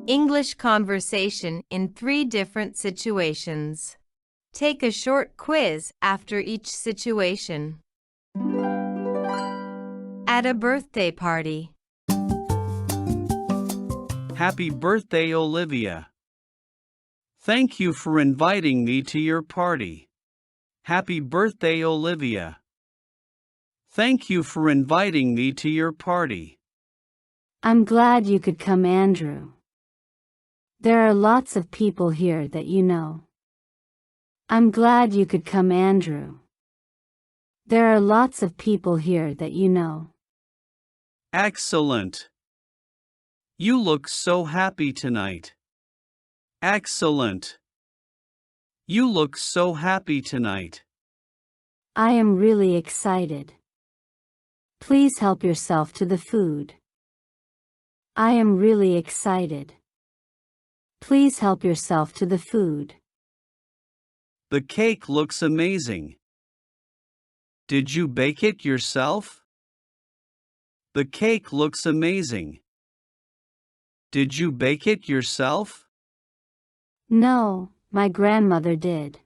English conversation in 3 different situations. Take a short quiz after each situation. At a birthday party. Happy birthday, Olivia. Thank you for inviting me to your party. Happy birthday, Olivia. Thank you for inviting me to your party. I'm glad you could come, Andrew. There are lots of people here that you know. I'm glad you could come, Andrew. There are lots of people here that you know. Excellent. You look so happy tonight. Excellent. You look so happy tonight. I am really excited. Please help yourself to the food. I am really excited. Please help yourself to the food. The cake looks amazing. Did you bake it yourself? The cake looks amazing. Did you bake it yourself? No, my grandmother did.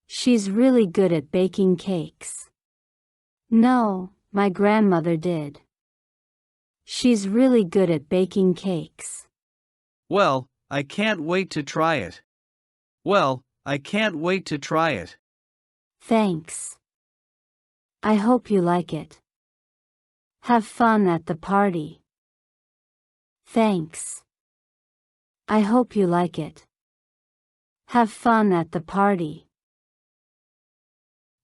She's really good at baking cakes. No, my grandmother did. She's really good at baking cakes. Well, I can't wait to try it. Well, I can't wait to try it. Thanks. I hope you like it. Have fun at the party. Thanks. I hope you like it. Have fun at the party.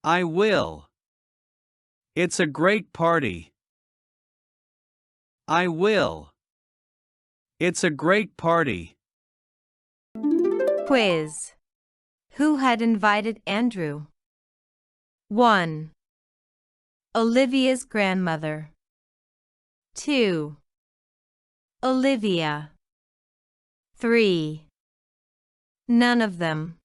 I will. It's a great party. I will. It's a great party. Quiz. Who had invited Andrew? 1. Olivia's grandmother. 2. Olivia. 3. None of them.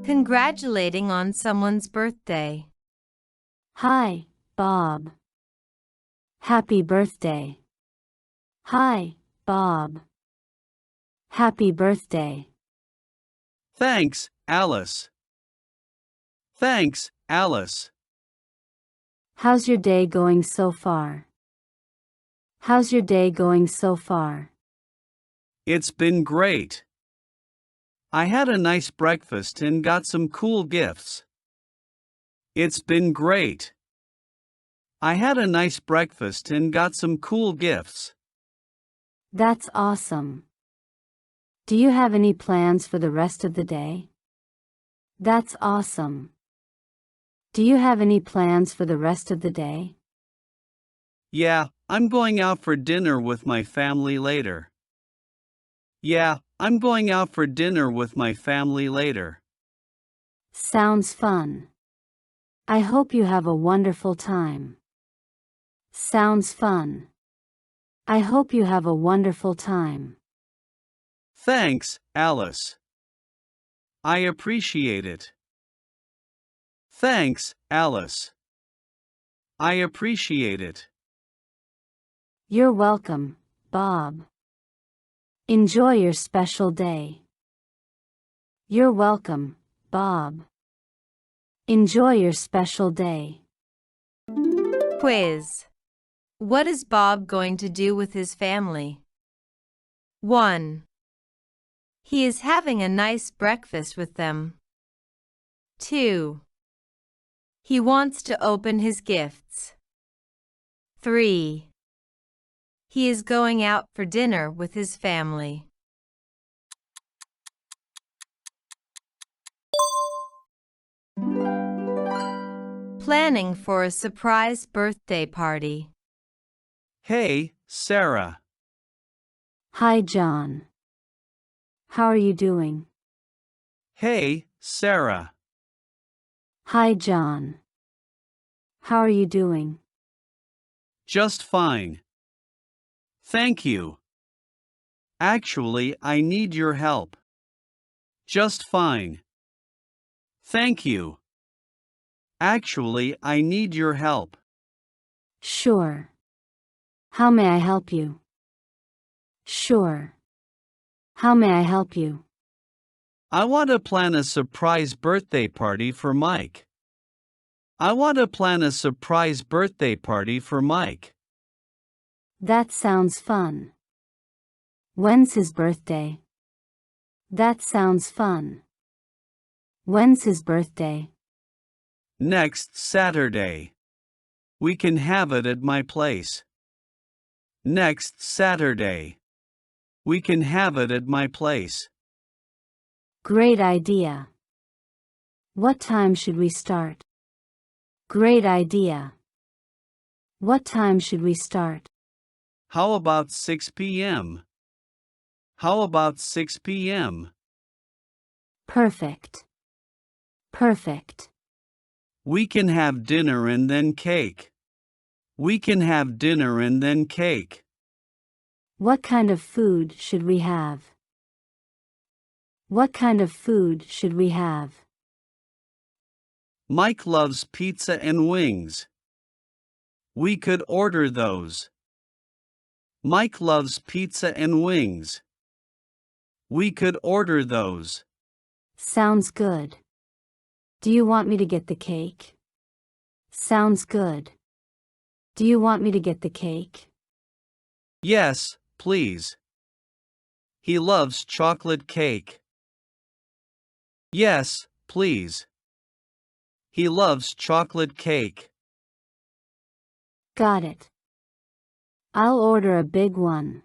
Congratulating on someone's birthday. Hi, Bob. Happy birthday. Hi, Bob. Happy birthday. Thanks, Alice. Thanks, Alice. How's your day going so far? How's your day going so far? It's been great. I had a nice breakfast and got some cool gifts. It's been great. I had a nice breakfast and got some cool gifts. That's awesome. Do you have any plans for the rest of the day? That's awesome. Do you have any plans for the rest of the day? Yeah, I'm going out for dinner with my family later. Yeah, I'm going out for dinner with my family later. Sounds fun. I hope you have a wonderful time. Sounds fun. I hope you have a wonderful time. Thanks, Alice. I appreciate it. Thanks, Alice. I appreciate it. You're welcome, Bob. Enjoy your special day. You're welcome, Bob. Enjoy your special day. Quiz. What is Bob going to do with his family? 1. He is having a nice breakfast with them. 2. He wants to open his gifts. 3. He is going out for dinner with his family. Planning for a surprise birthday party. Hey, Sarah. Hi, John. How are you doing? Hey, Sarah. Hi, John. How are you doing? Just fine. Thank you. Actually, I need your help. Just fine. Thank you. Actually, I need your help. Sure. How may I help you? Sure. How may I help you? I want to plan a surprise birthday party for Mike. I want to plan a surprise birthday party for Mike. That sounds fun. When's his birthday? That sounds fun. When's his birthday? Next Saturday. We can have it at my place. Next Saturday. We can have it at my place. Great idea. What time should we start? Great idea. What time should we start? How about 6 p.m.? How about 6 p.m.? Perfect. Perfect. We can have dinner and then cake. We can have dinner and then cake. What kind of food should we have? What kind of food should we have? Mike loves pizza and wings. We could order those. Mike loves pizza and wings. We could order those. Sounds good. Do you want me to get the cake? Sounds good. Do you want me to get the cake? Yes, please. He loves chocolate cake. Yes, please. He loves chocolate cake. Got it. I'll order a big one.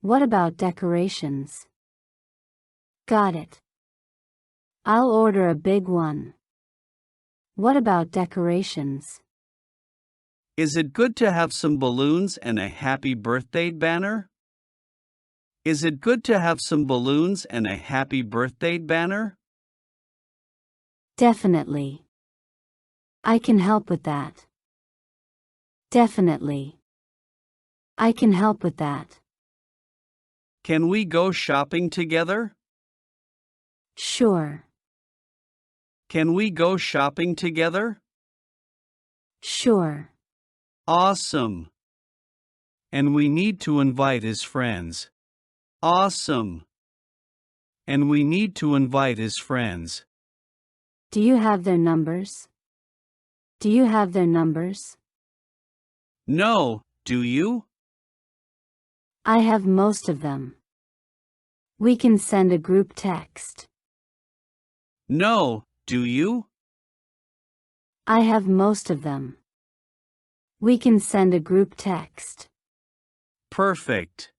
What about decorations? Got it. I'll order a big one. What about decorations? Is it good to have some balloons and a happy birthday banner? Is it good to have some balloons and a happy birthday banner? Definitely. I can help with that. Definitely. I can help with that. Can we go shopping together? Sure. Can we go shopping together? Sure. Awesome. And we need to invite his friends. Awesome. And we need to invite his friends. Do you have their numbers? Do you have their numbers? No, do you? I have most of them. We can send a group text. No, do you? I have most of them. We can send a group text. Perfect.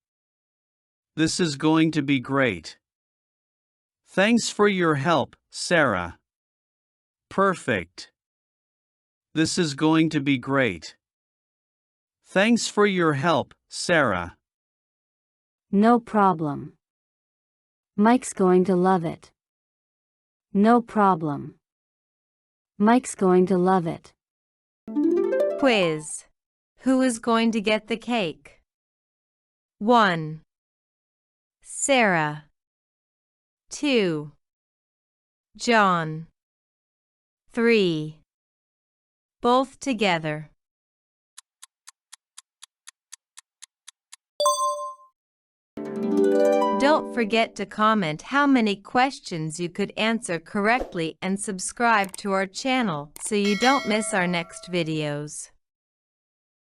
This is going to be great. Thanks for your help, Sarah. Perfect. This is going to be great. Thanks for your help, Sarah. No problem. Mike's going to love it. No problem. Mike's going to love it. Quiz. Who is going to get the cake? 1. Sarah. 2. John. 3. Both together. Don't forget to comment how many questions you could answer correctly and subscribe to our channel so you don't miss our next videos.